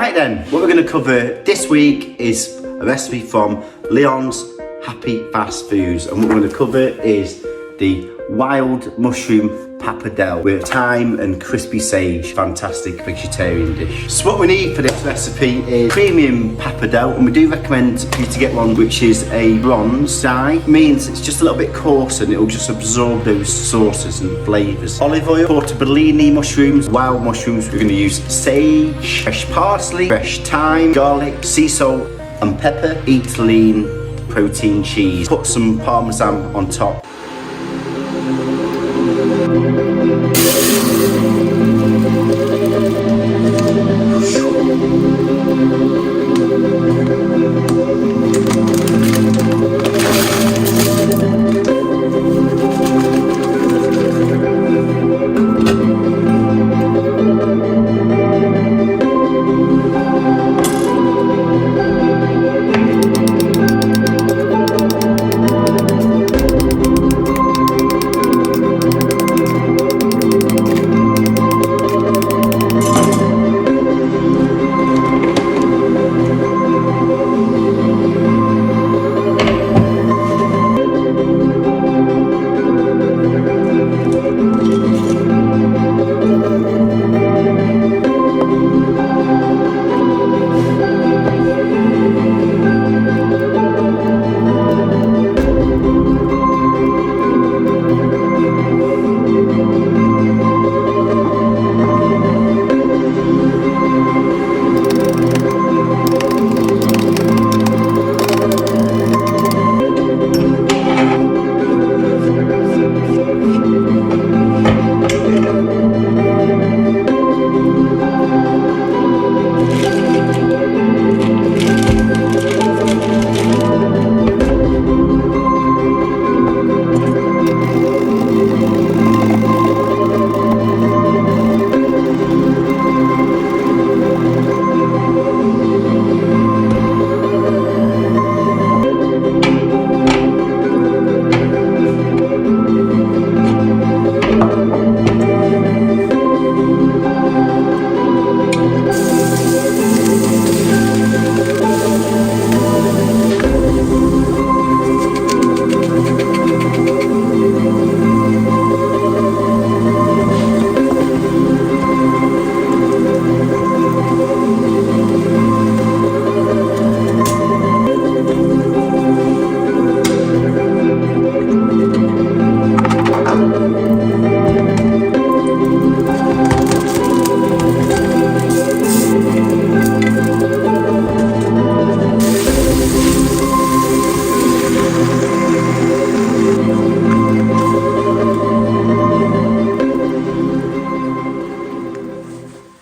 Right then, what we're going to cover this week is a recipe from Leon's Happy Fast Foods, and what we're going to cover is the wild mushroom pappardelle with thyme and crispy sage. Fantastic vegetarian dish. So what we need for this recipe is premium pappardelle, and we do recommend for you to get one which is a bronze dye. It means it's just a little bit coarser and it will just absorb those sauces and flavours. Olive oil, portobellini mushrooms, wild mushrooms. We're going to use sage, fresh parsley, fresh thyme, garlic, sea salt and pepper. Eatlean protein cheese. Put some parmesan on top.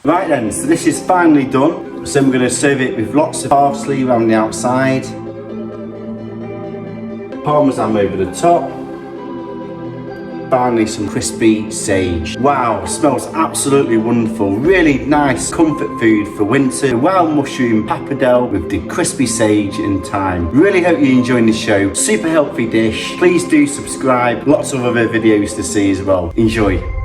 Right then, so this is finally done. So we're going to serve it with lots of parsley around the outside, parmesan over the top, finally some crispy sage. Wow, smells absolutely wonderful. Really nice comfort food for winter. Wild mushroom pappardelle with the crispy sage and thyme. Really hope you're enjoying the show. Super healthy dish. Please do subscribe. Lots of other videos to see as well. Enjoy.